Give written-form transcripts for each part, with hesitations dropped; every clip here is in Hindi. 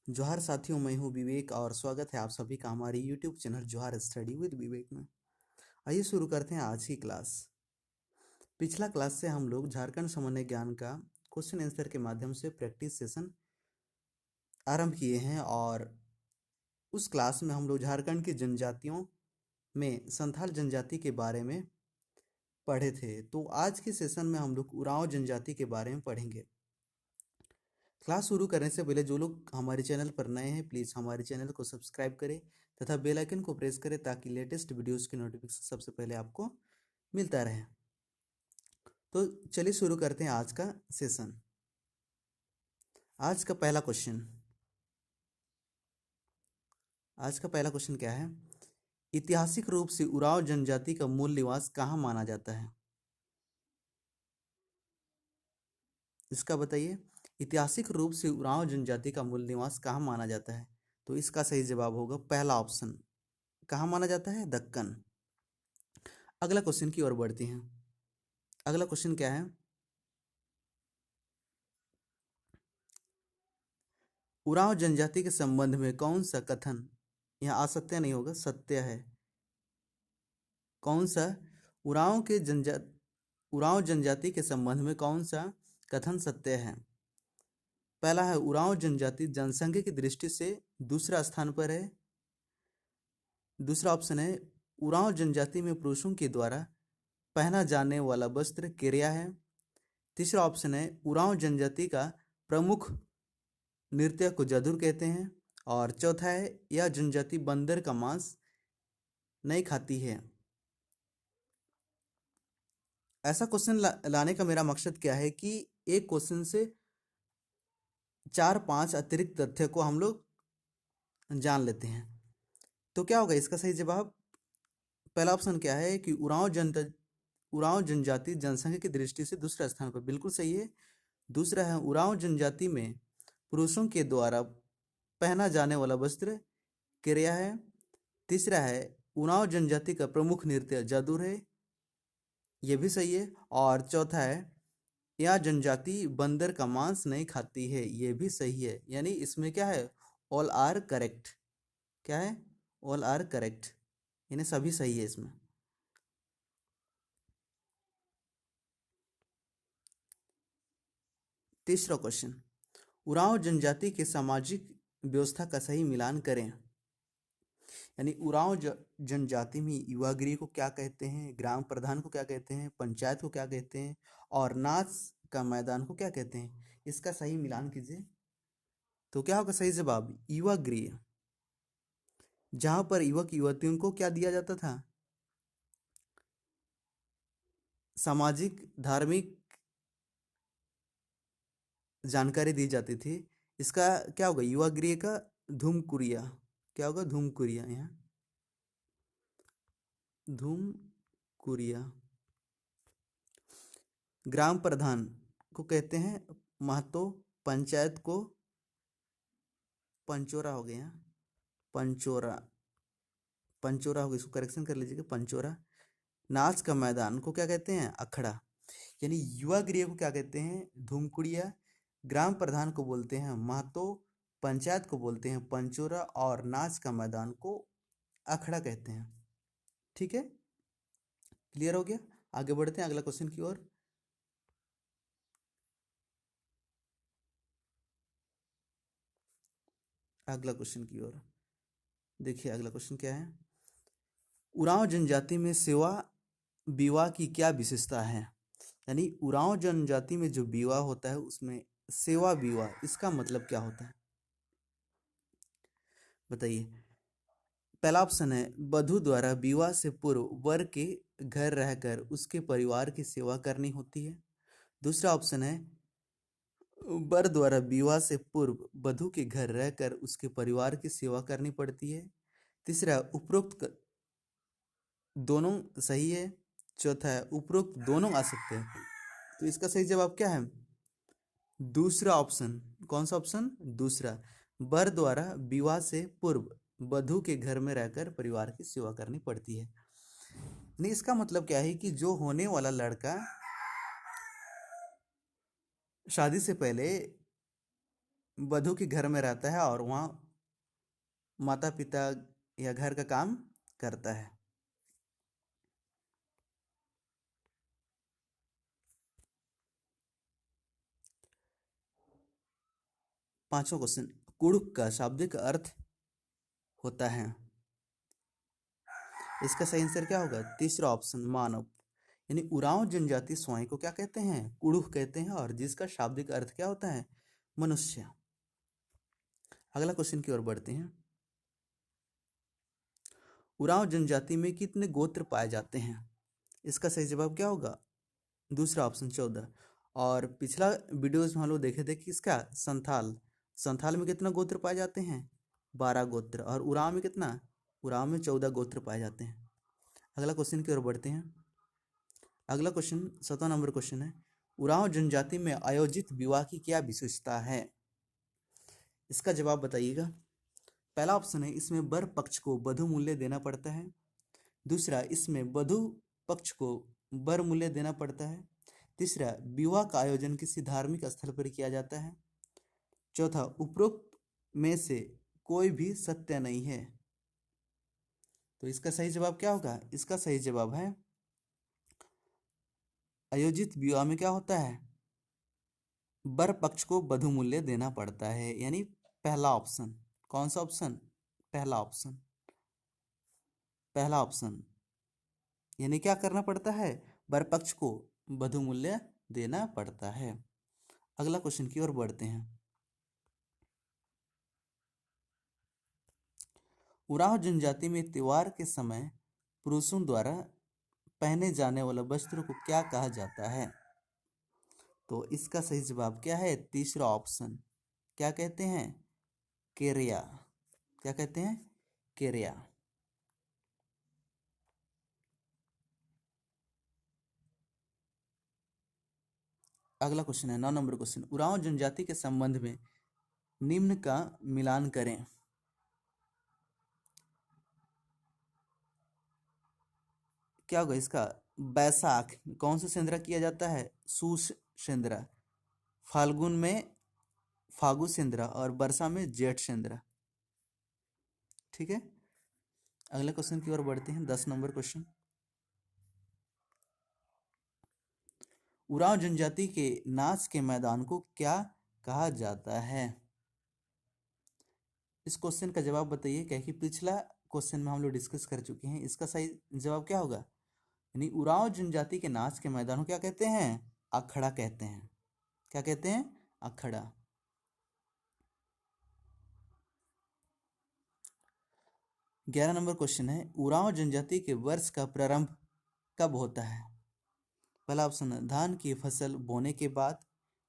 जोहार साथियों, मैं हूं विवेक और स्वागत है आप सभी का हमारे यूट्यूब चैनल जोहार स्टडी विद विवेक में। आइए शुरू करते हैं आज की क्लास। पिछला क्लास से हम लोग झारखंड सामान्य ज्ञान का क्वेश्चन आंसर के माध्यम से प्रैक्टिस सेशन आरंभ किए हैं और उस क्लास में हम लोग झारखंड की जनजातियों में संथाल जनजाति के बारे में पढ़े थे। तो आज के सेशन में हम लोग उरांव जनजाति के बारे में पढ़ेंगे। क्लास शुरू करने से पहले जो लोग हमारे चैनल पर नए हैं प्लीज़ हमारे चैनल को सब्सक्राइब करें तथा बेल आइकन को प्रेस करें ताकि लेटेस्ट वीडियोस की नोटिफिकेशन सबसे पहले आपको मिलता रहे। तो चलिए शुरू करते हैं आज का सेशन। आज का पहला क्वेश्चन क्या है? ऐतिहासिक रूप से उरांव जनजाति का मूल निवास कहाँ माना जाता है? इसका बताइए। ऐतिहासिक रूप से उरांव जनजाति का मूल निवास कहाँ माना जाता है? तो इसका सही जवाब होगा पहला ऑप्शन। कहाँ माना जाता है? दक्कन। अगला क्वेश्चन की ओर बढ़ते हैं। अगला क्वेश्चन क्या है? उरांव जनजाति के संबंध में कौन सा कथन, यहाँ असत्य नहीं होगा, सत्य है। कौन सा? उरांव जनजाति के संबंध में कौन सा कथन सत्य है? पहला है उरांव जनजाति जनसंख्या की दृष्टि से दूसरा स्थान पर है। दूसरा ऑप्शन है उरांव जनजाति में पुरुषों के द्वारा पहना जाने वाला वस्त्र किरिया है। तीसरा ऑप्शन है उरांव जनजाति का प्रमुख नृत्य को जादूर कहते हैं। और चौथा है यह जनजाति बंदर का मांस नहीं खाती है। ऐसा क्वेश्चन लाने का मेरा मकसद क्या है कि एक क्वेश्चन से 4-5 अतिरिक्त तथ्य को हम लोग जान लेते हैं। तो क्या होगा इसका सही जवाब? पहला ऑप्शन क्या है कि उरांव जनजाति जनसंख्या की दृष्टि से दूसरा स्थान पर, बिल्कुल सही है। दूसरा है उरांव जनजाति में पुरुषों के द्वारा पहना जाने वाला वस्त्र किरिया है। तीसरा है उरांव जनजाति का प्रमुख नृत्य जादूर है, यह भी सही है। और चौथा है यह जनजाति बंदर का मांस नहीं खाती है, यह भी सही है। यानी इसमें क्या है? All are correct. क्या है? ऑल आर करेक्ट, यानी सभी सही है इसमें। तीसरा क्वेश्चन, उरांव जनजाति के सामाजिक व्यवस्था का सही मिलान करें। यानी उरांव जनजाति में युवा गृह को क्या कहते हैं, ग्राम प्रधान को क्या कहते हैं, पंचायत को क्या कहते हैं और नाच का मैदान को क्या कहते हैं? इसका सही मिलान कीजिए। तो क्या होगा सही जवाब? युवा गृह, जहां पर युवक युवतियों को क्या दिया जाता था? सामाजिक धार्मिक जानकारी दी जाती थी। इसका क्या होगा? युवा गृह का धूमकुरिया। क्या होगा? धूमकुरिया। यहाँ धूमकुरिया। ग्राम प्रधान को कहते हैं महतो, पंचायत को पंचोरा हो गया। पंचोरा, पंचोरा हो गया, इसको करेक्शन कर लीजिएगा, पंचोरा। नाच का मैदान को क्या कहते हैं? अखड़ा। यानी युवा गृह को क्या कहते हैं? धूमकुड़िया। ग्राम प्रधान को बोलते हैं महतो, पंचायत को बोलते हैं पंचोरा और नाच का मैदान को अखड़ा कहते हैं। ठीक है, क्लियर हो गया? आगे बढ़ते हैं अगला क्वेश्चन की ओर। अगला क्वेश्चन की ओर देखिए, अगला क्वेश्चन क्या है? उरांव जनजाति में सेवा विवाह की क्या विशेषता है? यानी उरांव जनजाति में जो विवाह होता है उसमें सेवा विवाह, इसका मतलब क्या होता है बताइए। पहला ऑप्शन है वधु द्वारा विवाह से पूर्व वर के घर रहकर उसके परिवार की सेवा करनी होती है। दूसरा ऑप्शन है वर द्वारा विवाह से पूर्व वधु के घर रहकर उसके परिवार की सेवा करनी पड़ती है। तीसरा दोनों सही है। चौथा है उपरोक्त दोनों आ सकते हैं। तो इसका सही जवाब क्या है? दूसरा ऑप्शन। कौन सा ऑप्शन? दूसरा। वर द्वारा विवाह से पूर्व वधु के घर में रहकर परिवार की सेवा करनी पड़ती है। नहीं, इसका मतलब क्या है कि जो होने वाला लड़का शादी से पहले वधू के घर में रहता है और वहाँ माता पिता या घर का काम करता है। पांचवा क्वेश्चन, कुड़ुक का शाब्दिक अर्थ होता है। इसका सही आंसर क्या होगा? तीसरा ऑप्शन, मानव। यानी उरांव जनजाति स्वयं को क्या कहते हैं? कुड़ुक कहते हैं, और जिसका शाब्दिक अर्थ क्या होता है? मनुष्य। अगला क्वेश्चन की ओर बढ़ते हैं। उरांव जनजाति में कितने गोत्र पाए जाते हैं? इसका सही जवाब क्या होगा? दूसरा ऑप्शन, 14। और पिछला वीडियोस में हम लोग देखे थे कि इसका संथाल, संथाल में कितना गोत्र पाए जाते हैं? 12 गोत्र। और उरांव में कितना? उरांव में 14 गोत्र पाए जाते हैं। अगला क्वेश्चन की ओर बढ़ते हैं। अगला क्वेश्चन 7वां नंबर क्वेश्चन है, उरांव जनजाति में आयोजित विवाह की क्या विशेषता है? इसका जवाब बताइएगा। पहला ऑप्शन है, इसमें वर पक्ष को वधु मूल्य देना पड़ता है। दूसरा, इसमें वधु पक्ष को वर मूल्य देना पड़ता है। तीसरा, विवाह का आयोजन किसी धार्मिक स्थल पर किया जाता है। चौथा, उपरोक्त में से कोई भी सत्य नहीं है। तो इसका सही जवाब क्या होगा? इसका सही जवाब है, आयोजित विवाह में क्या होता है? वर पक्ष को वधु मूल्य देना पड़ता है। यानी पहला ऑप्शन। कौन सा ऑप्शन? पहला ऑप्शन। पहला ऑप्शन यानी क्या करना पड़ता है? वर पक्ष को वधु मूल्य देना पड़ता है। अगला क्वेश्चन की ओर बढ़ते हैं। उरांव जनजाति में त्योहार के समय पुरुषों द्वारा पहने जाने वाला वस्त्र को क्या कहा जाता है? तो इसका सही जवाब क्या है? तीसरा ऑप्शन। क्या कहते हैं? केरिया। क्या कहते हैं? केरिया। अगला क्वेश्चन है 9 नंबर क्वेश्चन, उरांव जनजाति के संबंध में निम्न का मिलान करें। क्या होगा इसका? बैसाख कौन सा सेंद्रा किया जाता है? सूस सेंद्रा। फाल्गुन में फागु सेंद्रा, और वर्षा में जेठ सेंद्रा। ठीक है। अगले क्वेश्चन की ओर बढ़ते हैं। 10 नंबर क्वेश्चन, उरांव जनजाति के नाच के मैदान को क्या कहा जाता है? इस क्वेश्चन का जवाब बताइए, क्या कि पिछला क्वेश्चन में हम लोग डिस्कस कर चुके हैं। इसका सही जवाब क्या होगा? यानी उरांव जनजाति के नाच के मैदान को क्या कहते हैं? अखड़ा कहते हैं। क्या कहते हैं? अखड़ा। 11 नंबर क्वेश्चन है, उरांव जनजाति के वर्ष का प्रारंभ कब होता है? पहला ऑप्शन है, धान की फसल बोने के बाद।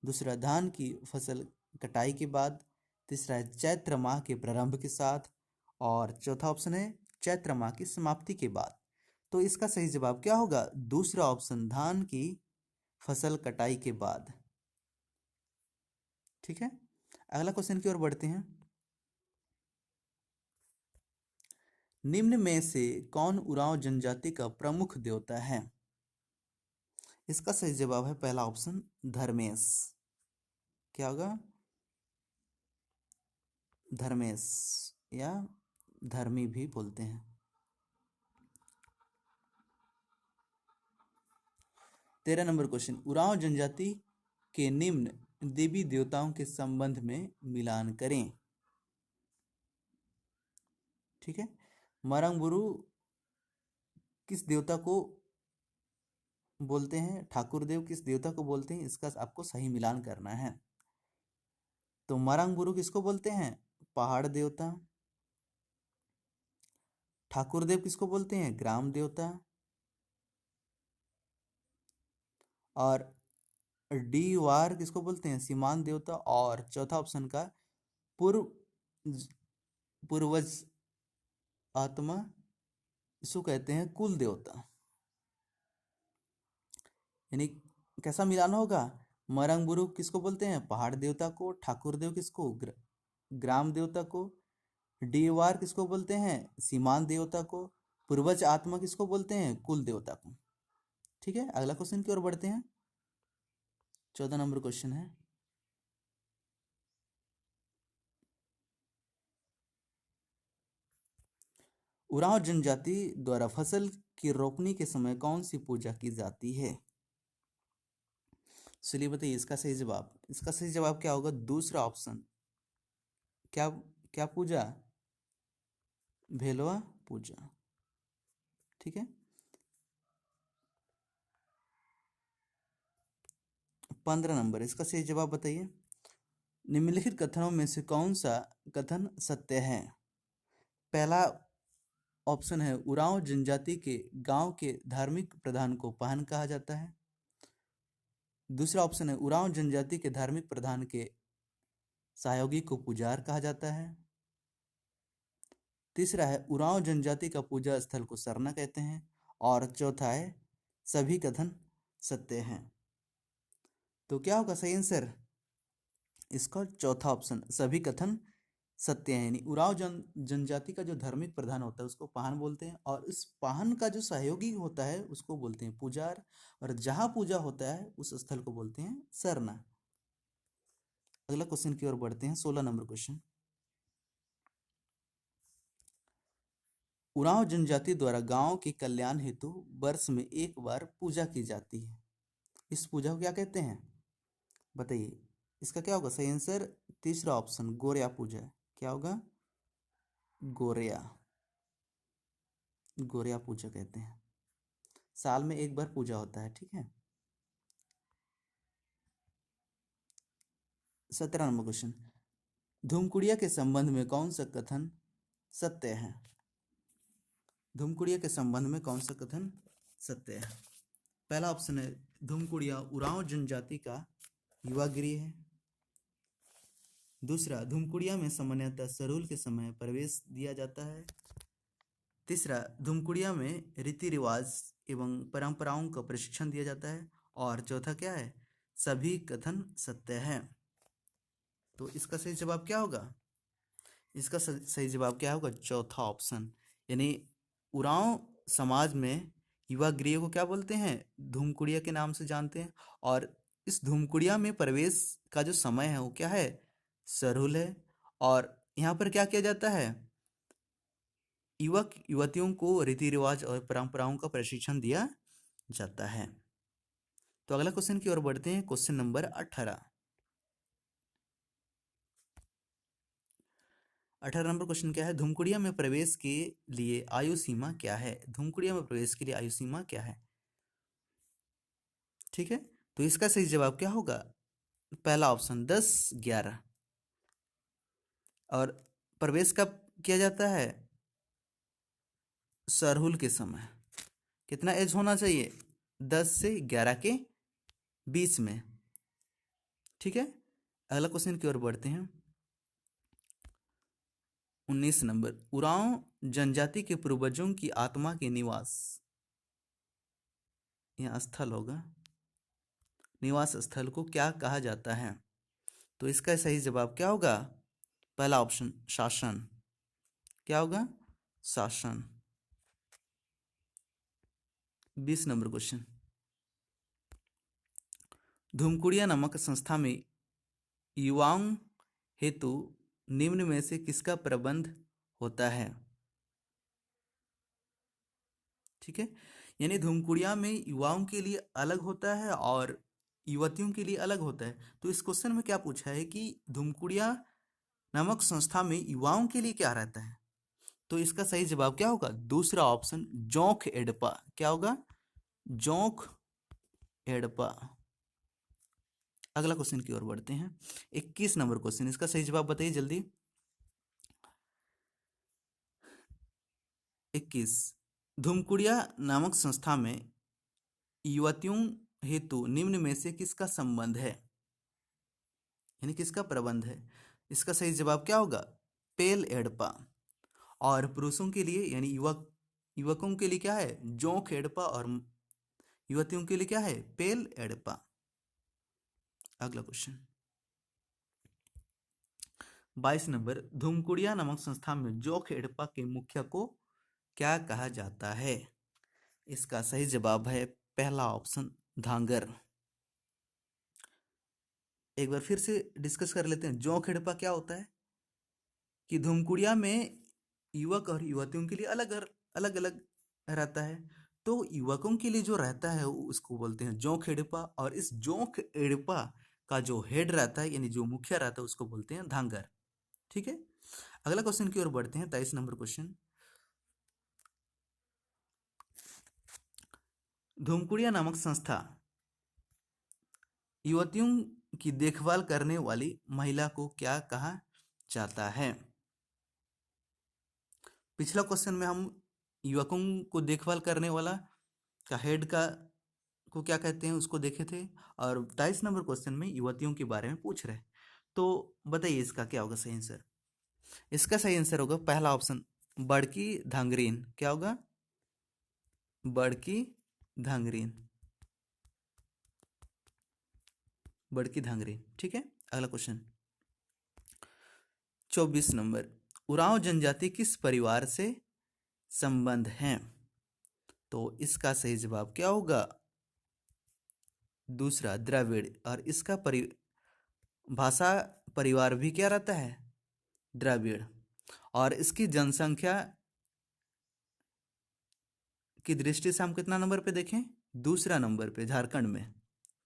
दूसरा, धान की फसल कटाई के बाद। तीसरा है, चैत्र माह के प्रारंभ के साथ। और चौथा ऑप्शन है, चैत्र माह की समाप्ति के बाद। तो इसका सही जवाब क्या होगा? दूसरा ऑप्शन, धान की फसल कटाई के बाद। ठीक है। अगला क्वेश्चन की ओर बढ़ते हैं। निम्न में से कौन उरांव जनजाति का प्रमुख देवता है? इसका सही जवाब है पहला ऑप्शन, धर्मेश। क्या होगा? धर्मेश या धर्मी भी बोलते हैं। 13 नंबर क्वेश्चन, उरांव जनजाति के निम्न देवी देवताओं के संबंध में मिलान करें। ठीक है। मरंगबुरु किस देवता को बोलते हैं? ठाकुर देव किस देवता को बोलते हैं? इसका आपको सही मिलान करना है। तो मरंगबुरु किसको बोलते हैं? पहाड़ देवता। ठाकुर देव किसको बोलते हैं? ग्राम देवता। और डी वार किसको बोलते हैं? सीमांत देवता। और चौथा ऑप्शन का पूर्व पूर्वज आत्मा, इसको कहते हैं कुल देवता। यानी कैसा मिलान होगा? मरंगबुरु किसको बोलते हैं? पहाड़ देवता को। ठाकुर देव किसको? ग्राम देवता को। डीवार किसको बोलते हैं? सीमांत देवता को। पूर्वज आत्मा किसको बोलते हैं? कुल देवता को। ठीक है। अगला क्वेश्चन की ओर बढ़ते हैं। 14 नंबर क्वेश्चन है, उरांव जनजाति द्वारा फसल की रोपनी के समय कौन सी पूजा की जाती है? चलिए बताइए इसका सही जवाब क्या होगा? दूसरा ऑप्शन। क्या क्या पूजा? भेलवा पूजा। ठीक है। 15 नंबर, इसका सही जवाब बताइए। निम्नलिखित कथनों में से कौन सा कथन सत्य है? पहला ऑप्शन है उरांव जनजाति के गांव के धार्मिक प्रधान को पाहन कहा जाता है। दूसरा ऑप्शन है उरांव जनजाति के धार्मिक प्रधान के सहयोगी को पुजार कहा जाता है। तीसरा है उरांव जनजाति का पूजा स्थल को सरना कहते हैं। और चौथा है सभी कथन सत्य हैं। तो क्या होगा सही आंसर? इसका चौथा ऑप्शन, सभी कथन सत्य है। यानी उरांव जनजाति का जो धार्मिक प्रधान होता है उसको पाहन बोलते हैं, और इस पाहन का जो सहयोगी होता है उसको बोलते हैं पुजार, और जहां पूजा होता है उस स्थल को बोलते हैं सरना। अगला क्वेश्चन की ओर बढ़ते हैं। 16 नंबर क्वेश्चन। उरांव जनजाति द्वारा गांव के कल्याण हेतु वर्ष में एक बार पूजा की जाती है। इस पूजा को क्या कहते हैं बताइए? इसका क्या होगा सही आंसर? तीसरा ऑप्शन, गोरिया पूजा। क्या होगा? गोरिया। गोरिया पूजा कहते हैं। साल में एक बार पूजा होता है। ठीक है। 17 नंबर क्वेश्चन। धूमकुड़िया के संबंध में कौन सा कथन सत्य है? धूमकुड़िया के संबंध में कौन सा कथन सत्य है? पहला ऑप्शन है धूमकुड़िया उरांव जनजाति का युवा गृह है। दूसरा, धूमकुड़िया में सामान्यतः सरूल के समय प्रवेश दिया जाता है। तीसरा, धूमकुड़िया में रीति रिवाज एवं परंपराओं का प्रशिक्षण दिया जाता है। और चौथा क्या है? सभी कथन सत्य है। तो इसका सही जवाब क्या होगा? इसका सही जवाब क्या होगा? चौथा ऑप्शन, यानी उरांव समाज में युवा गृह को क्या बोलते हैं? धूमकुड़िया के नाम से जानते हैं। और इस धूमकुड़िया में प्रवेश का जो समय है वो क्या है? सरूल है। और यहाँ पर क्या किया जाता है? युवक युवतियों को रीति रिवाज और परंपराओं का प्रशिक्षण दिया जाता है। तो अगला क्वेश्चन की ओर बढ़ते हैं। Question number 18। 18 नंबर क्वेश्चन क्या है? धूमकुड़िया में प्रवेश के लिए आयु सीमा क्या है? धूमकुड़िया में प्रवेश के लिए आयु सीमा क्या है? ठीक है। तो इसका सही जवाब क्या होगा? पहला ऑप्शन 10-11। और प्रवेश कब किया जाता है? सरहुल के समय। कितना एज होना चाहिए? 10 से 11 के बीच में। ठीक है। अगला क्वेश्चन की ओर बढ़ते हैं। 19 नंबर। उरांव जनजाति के पूर्वजों की आत्मा के निवास, यह स्थल होगा, निवास स्थल को क्या कहा जाता है? तो इसका सही जवाब क्या होगा? पहला ऑप्शन, शासन। क्या होगा? शासन। 20 नंबर क्वेश्चन। धूमकुड़िया नामक संस्था में युवाओं हेतु निम्न में से किसका प्रबंध होता है? ठीक है। यानी धूमकुड़िया में युवाओं के लिए अलग होता है और युवतियों के लिए अलग होता है। तो इस क्वेश्चन में क्या पूछा है कि धूमकुड़िया नामक संस्था में युवाओं के लिए क्या रहता है? तो इसका सही जवाब क्या होगा? दूसरा ऑप्शन, जोंक एडपा। क्या होगा? जोंक एडपा। अगला क्वेश्चन की ओर बढ़ते हैं। 21 नंबर क्वेश्चन, इसका सही जवाब बताइए जल्दी। 21। धूमकुड़िया नामक संस्था में युवतियों हेतु निम्न में से किसका संबंध है, यानी किसका प्रबंध है? इसका सही जवाब क्या होगा? पेल एडपा। और पुरुषों के लिए यानी युवकों के लिए क्या है? जोंक एडपा। और युवतियों के लिए क्या है? पेल एडपा। अगला क्वेश्चन 22 नंबर। धूमकुड़िया नामक संस्था में जोंक एडपा के मुखिया को क्या कहा जाता है? इसका सही जवाब है पहला ऑप्शन, धांगर। एक बार फिर से डिस्कस कर लेते हैं। जोंक एडपा क्या होता है कि धूमकुड़िया में युवक और युवतियों के लिए अलग अलग अलग रहता है। तो युवकों के लिए जो रहता है उसको बोलते हैं जोंक एड़पा, और इस जोंक एड़पा का जो हेड रहता है यानी जो मुखिया रहता है उसको बोलते हैं धांगर। ठीक है, अगला क्वेश्चन की ओर बढ़ते हैं। 23 नंबर क्वेश्चन, धूमकुड़िया नामक संस्था युवतियों की देखभाल करने वाली महिला को क्या कहा जाता है? पिछला क्वेश्चन में हम युवकों को देखभाल करने वाला का हेड का को क्या कहते हैं उसको देखे थे, और 22 नंबर क्वेश्चन में युवतियों के बारे में पूछ रहे हैं। तो बताइए इसका क्या होगा सही आंसर? इसका सही आंसर होगा पहला ऑप्शन, बड़की धांगरीन। क्या होगा? बड़की धांगरीन, बड़की धांगरीन। ठीक है, अगला क्वेश्चन 24 नंबर, उरांव जनजाति किस परिवार से संबंध है? तो इसका सही जवाब क्या होगा? दूसरा, द्रविड़। और इसका भाषा परिवार भी क्या रहता है? द्रविड़। और इसकी जनसंख्या की दृष्टि से हम कितना नंबर पे देखें? दूसरा नंबर पे, झारखंड में।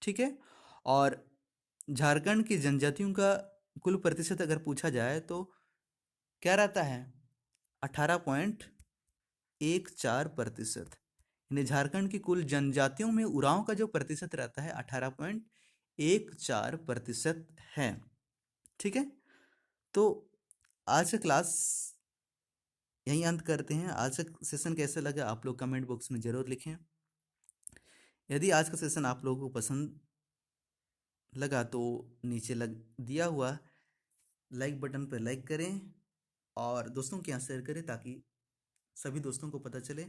ठीक है, और झारखंड की जनजातियों का कुल प्रतिशत अगर पूछा जाए तो क्या रहता है? 18.14%। यानी झारखंड की कुल जनजातियों में उरांव का जो प्रतिशत रहता है 18.14% है। ठीक है, तो आज का क्लास यहीं अंत करते हैं। आज का सेशन कैसा लगा आप लोग कमेंट बॉक्स में ज़रूर लिखें। यदि आज का सेशन आप लोगों को पसंद लगा तो नीचे लग दिया हुआ लाइक बटन पर लाइक करें और दोस्तों के यहाँ शेयर करें ताकि सभी दोस्तों को पता चले।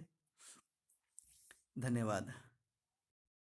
धन्यवाद।